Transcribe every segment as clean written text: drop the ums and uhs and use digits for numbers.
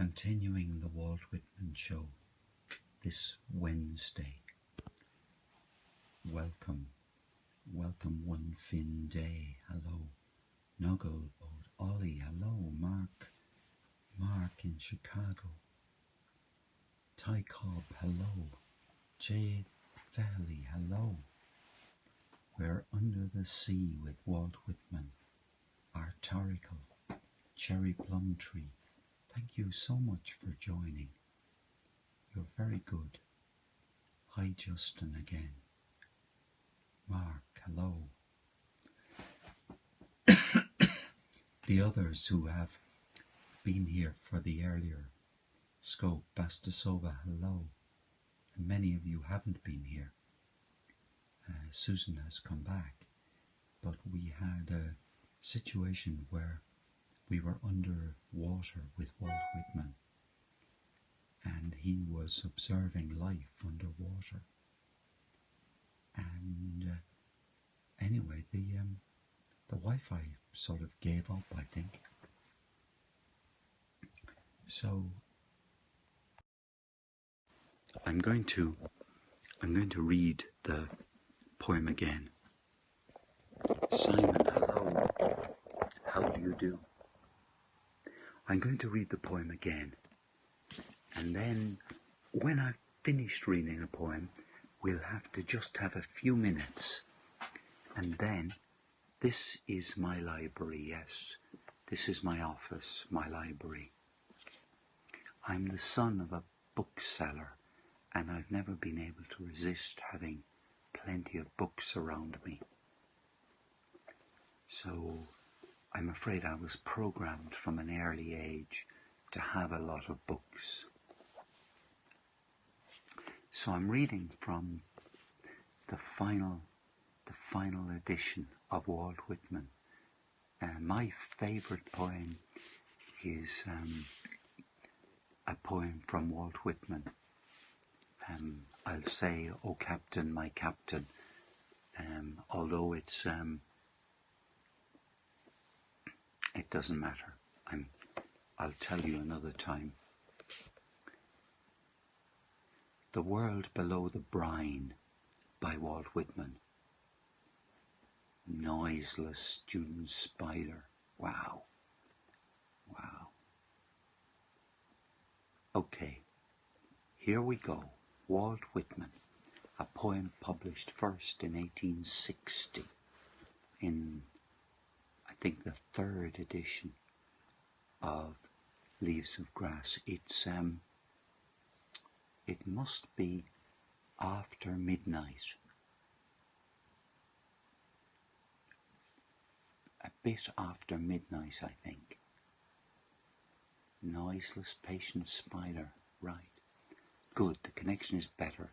Continuing the Walt Whitman Show this Wednesday. Welcome one fin day, hello. Nuggle Boat, Ollie, hello. Mark in Chicago. Ty Cobb, hello. Jade Valley, hello. We're under the sea with Walt Whitman. Artorical, Cherry Plum Tree. Thank you so much for joining. You're very good. Hi Justin again. Mark, hello. The others who have been here for the earlier scope, Bastasova, hello. And many of you haven't been here. Susan has come back, but we had a situation where we were under water with Walt Whitman, and he was observing life underwater. And anyway, the Wi-Fi sort of gave up, I think. So I'm going to read the poem again. Simon, hello. How do you do? I'm going to read the poem again, and then when I've finished reading a poem, we'll have to just have a few minutes, and then this is my library, yes, this is my office, my library. I'm the son of a bookseller, and I've never been able to resist having plenty of books around me. So I'm afraid I was programmed from an early age to have a lot of books. So I'm reading from the final edition of Walt Whitman. My favourite poem is a poem from Walt Whitman. I'll say, "Oh Captain, my Captain," although it's it doesn't matter. I'll tell you another time. The World Below the Brine by Walt Whitman. Noiseless student spider. Wow. Okay, here we go. Walt Whitman, a poem published first in 1860 in, I think, the third edition of Leaves of Grass. It must be after midnight. A bit after midnight, I think. Noiseless patient spider, right. Good, the connection is better.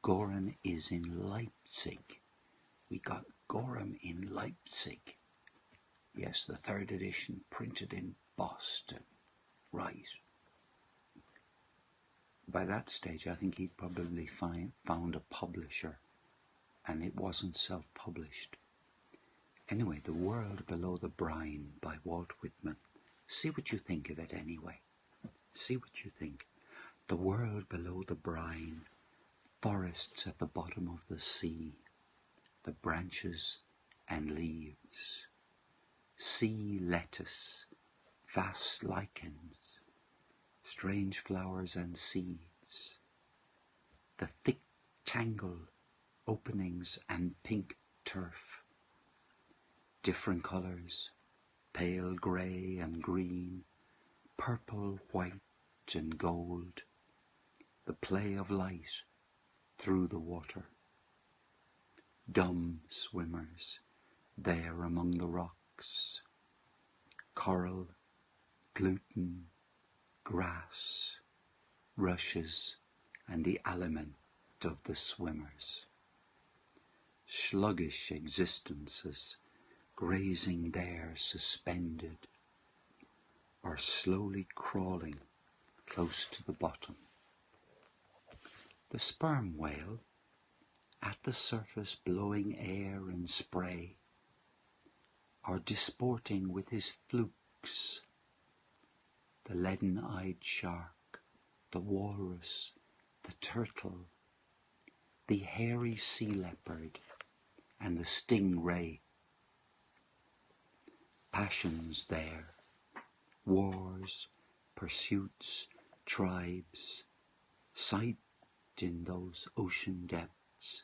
Goran is in Leipzig. We got Gorham in Leipzig. Yes, the third edition, printed in Boston. Right. By that stage, I think he'd probably found a publisher, and it wasn't self-published. Anyway, The World Below the Brine by Walt Whitman. See what you think of it anyway. See what you think. The world below the brine, forests at the bottom of the sea, the branches and leaves, sea lettuce, vast lichens, strange flowers and seeds, the thick tangle openings and pink turf, different colours, pale grey and green, purple, white and gold, the play of light through the water. Dumb swimmers there among the rocks, coral, gluten, grass, rushes, and the aliment of the swimmers. Sluggish existences grazing there suspended, or slowly crawling close to the bottom. The sperm whale, at the surface blowing air and spray, or disporting with his flukes, the leaden-eyed shark, the walrus, the turtle, the hairy sea leopard, and the stingray. Passions there, wars, pursuits, tribes, sight in those ocean depths,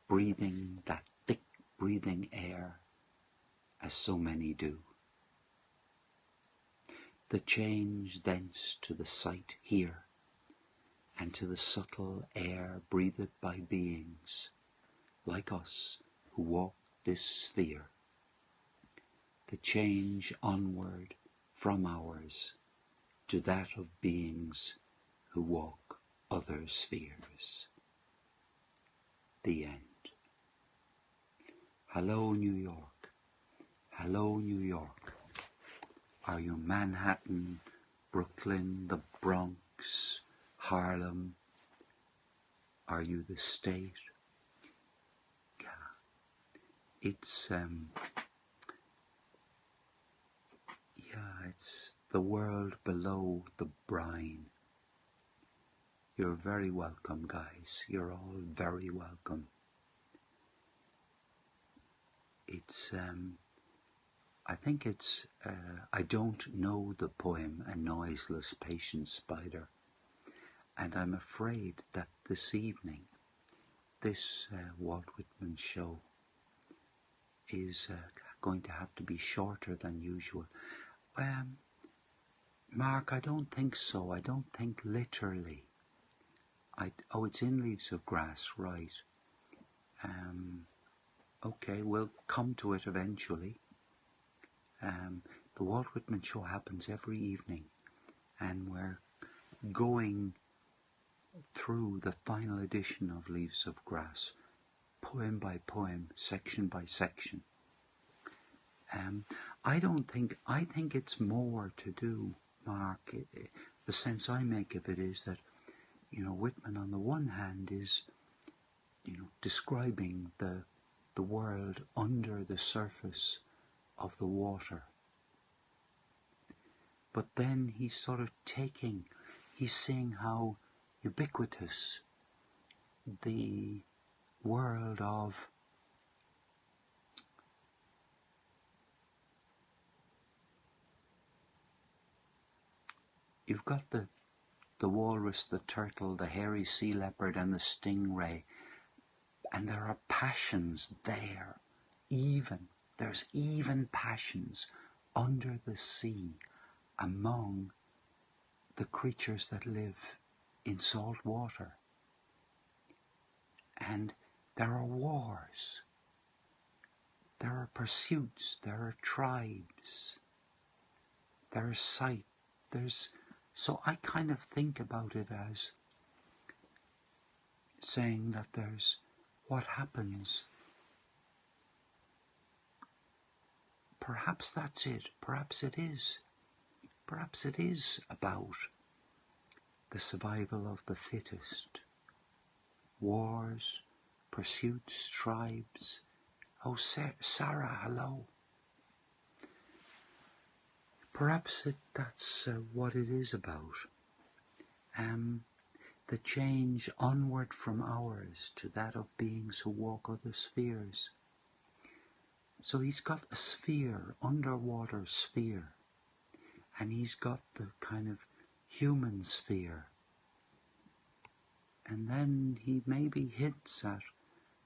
breathing that thick breathing air, as so many do. The change thence to the sight here, and to the subtle air breathed by beings like us who walk this sphere. The change onward from ours to that of beings who walk other spheres. The end. Hello, New York. Hello, New York. Are you Manhattan, Brooklyn, the Bronx, Harlem? Are you the state? Yeah. It's it's the world below the brine. You're very welcome, guys. You're all very welcome. It's I think it's I don't know the poem A Noiseless Patient Spider, and I'm afraid that this evening this Walt Whitman show is going to have to be shorter than usual. Mark, I don't think so. I don't think literally. Oh, it's in Leaves of Grass, right. Okay, we'll come to it eventually. The Walt Whitman show happens every evening, and we're going through the final edition of Leaves of Grass, poem by poem, section by section. I think it's more to do, Mark. The sense I make of it is that, Whitman on the one hand is, describing the world under the surface of the water. But then he's sort of he's seeing how ubiquitous the world of you've got the walrus, the turtle, the hairy sea leopard, and the stingray. And there are passions there. There's even passions under the sea among the creatures that live in salt water. And there are wars. There are pursuits. There are tribes. There is sight. So I kind of think about it as saying that there's what happens. Perhaps that's it. Perhaps it is. Perhaps it is about the survival of the fittest. Wars, pursuits, tribes. Oh, Sarah, hello. Perhaps that's what it is about. The change onward from ours to that of beings who walk other spheres. So he's got a sphere, underwater sphere, and he's got the kind of human sphere. And then he maybe hints at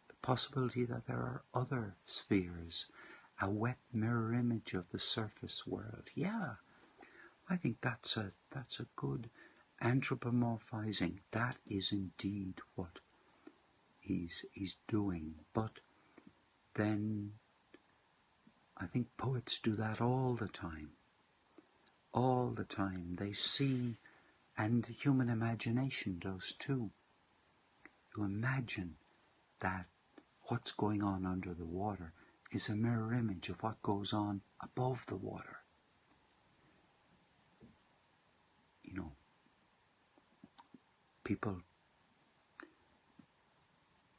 the possibility that there are other spheres, a wet mirror image of the surface world. Yeah, I think that's a good anthropomorphizing. That is indeed what he's doing. But then I think poets do that all the time. All the time. They see, and human imagination does too. You imagine that what's going on under the water is a mirror image of what goes on above the water. People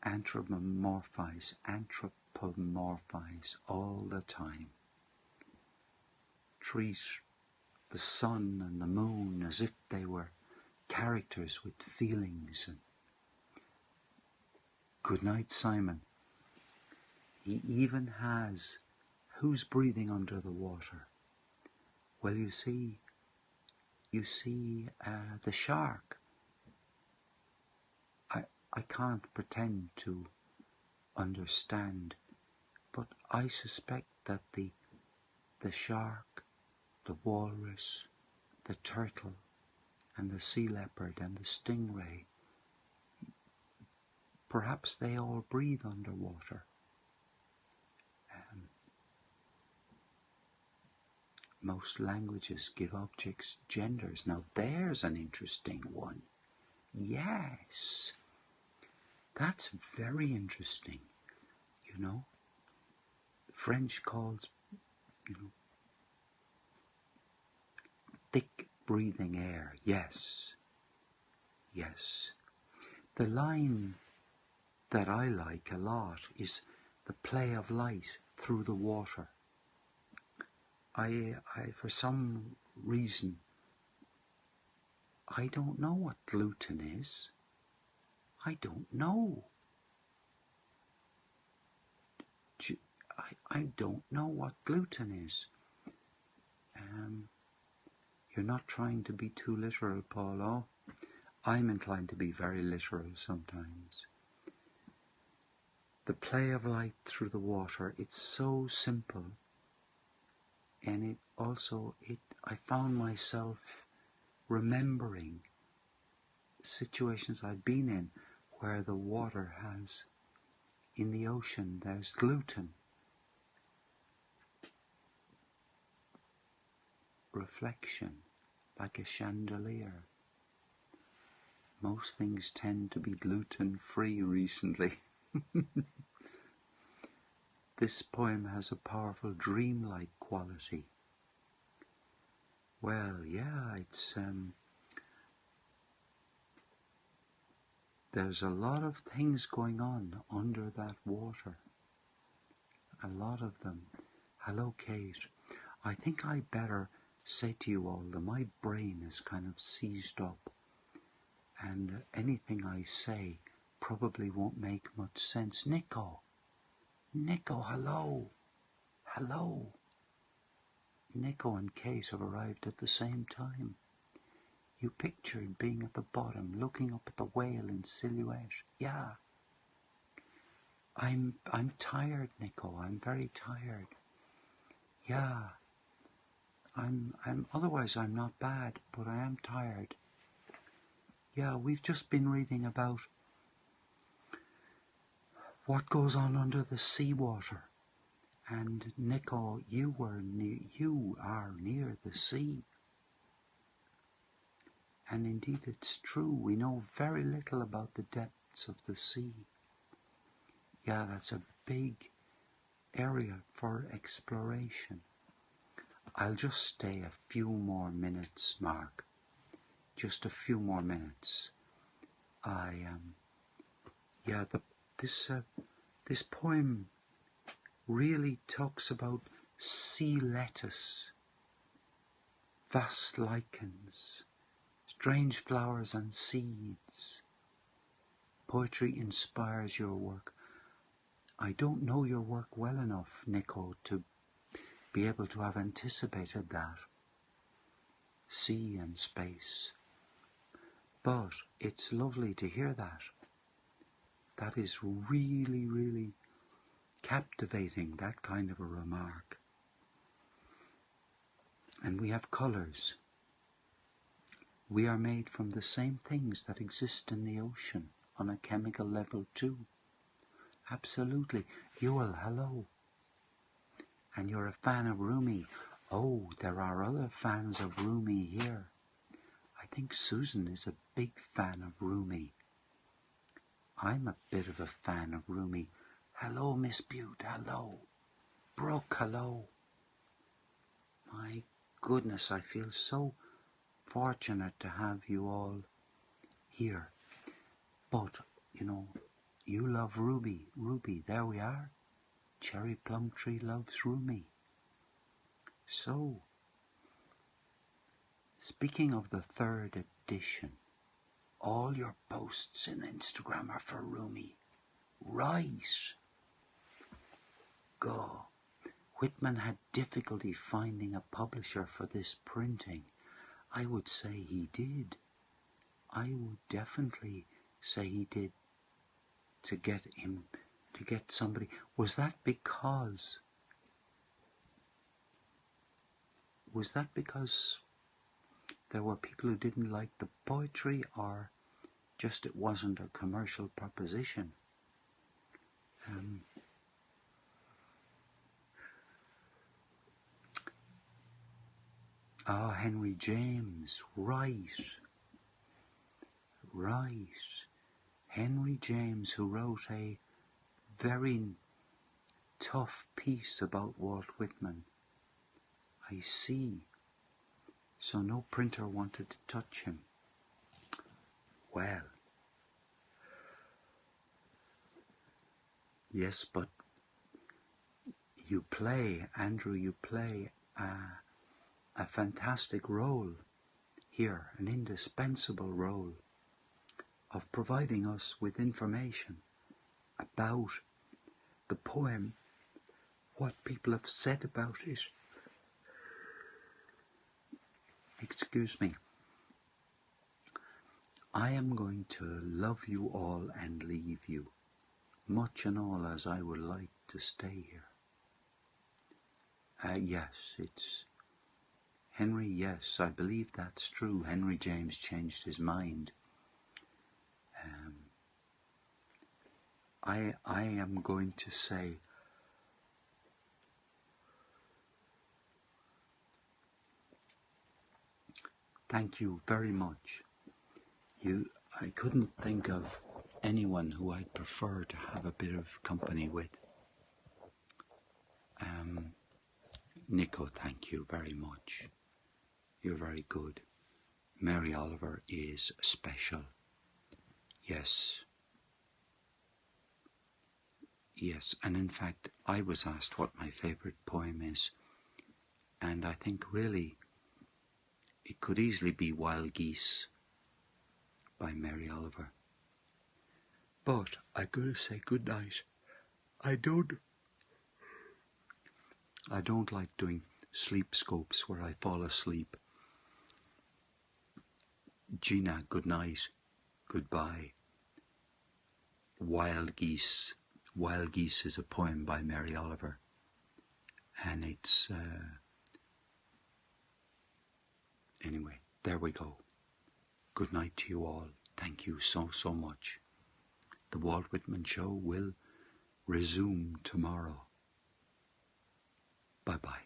anthropomorphize all the time. Treat the sun and the moon as if they were characters with feelings. And good night, Simon. He even has, who's breathing under the water? Well, you see the shark. I can't pretend to understand, but I suspect that the shark, the walrus, the turtle, and the sea leopard and the stingray, perhaps they all breathe underwater. Most languages give objects genders. Now there's an interesting one. Yes, that's very interesting. You know, French calls, thick breathing air. Yes. The line that I like a lot is the play of light through the water. I for some reason, I don't know what gluten is. I don't know. I don't know what gluten is. You're not trying to be too literal, Paulo. I'm inclined to be very literal sometimes. The play of light through the water, it's so simple. And I found myself remembering situations I've been in where the water has, in the ocean, there's gluten. Reflection, like a chandelier. Most things tend to be gluten-free recently. This poem has a powerful dreamlike quality. Well, yeah, it's there's a lot of things going on under that water. A lot of them. Hello, Kate. I think I better say to you all that my brain is kind of seized up, and anything I say probably won't make much sense. Nico, hello. Nico and Kate have arrived at the same time. You pictured being at the bottom, looking up at the whale in silhouette. Yeah. I'm tired, Nico. I'm very tired. Yeah. Otherwise I'm not bad, but I am tired. Yeah, we've just been reading about what goes on under the seawater. And Nico, you are near the sea. And indeed it's true, we know very little about the depths of the sea. Yeah, that's a big area for exploration. I'll just stay a few more minutes, Mark. Just a few more minutes. This poem really talks about sea lettuce, vast lichens, strange flowers and seeds. Poetry inspires your work. I don't know your work well enough, Nico, to be able to have anticipated that. Sea and space. But it's lovely to hear that. That is really, really captivating, that kind of a remark. And we have colours. We are made from the same things that exist in the ocean on a chemical level too. Absolutely. Yuel, hello. And you're a fan of Rumi. Oh, there are other fans of Rumi here. I think Susan is a big fan of Rumi. I'm a bit of a fan of Rumi. Hello, Miss Butte, hello. Brooke, hello. My goodness, I feel so fortunate to have you all here. But, you love Ruby. There we are. Cherry Plum Tree loves Rumi. So, Speaking of the 3rd edition, all your posts in Instagram are for Rumi. Right. Go. Whitman had difficulty finding a publisher for this printing. I would say he did. I would definitely say he did to get somebody. Was that because there were people who didn't like the poetry, or just it wasn't a commercial proposition? Henry James, right. Henry James, who wrote a very tough piece about Walt Whitman. I see. So no printer wanted to touch him. Well, yes, but Andrew, you play a fantastic role here, an indispensable role of providing us with information about the poem, what people have said about it. Excuse me. I am going to love you all and leave you, much and all as I would like to stay here. Yes, it's Henry, yes, I believe that's true. Henry James changed his mind. I am going to say thank you very much. I couldn't think of anyone who I'd prefer to have a bit of company with. Nico, thank you very much. You're very good. Mary Oliver is special. Yes, and in fact I was asked what my favourite poem is, and I think really it could easily be Wild Geese by Mary Oliver. But I gotta say good night. I don't like doing sleep scopes where I fall asleep. Gina, good night. Goodbye. Wild Geese. Wild Geese is a poem by Mary Oliver. And it's... Anyway, there we go. Good night to you all. Thank you so much. The Walt Whitman Show will resume tomorrow. Bye-bye.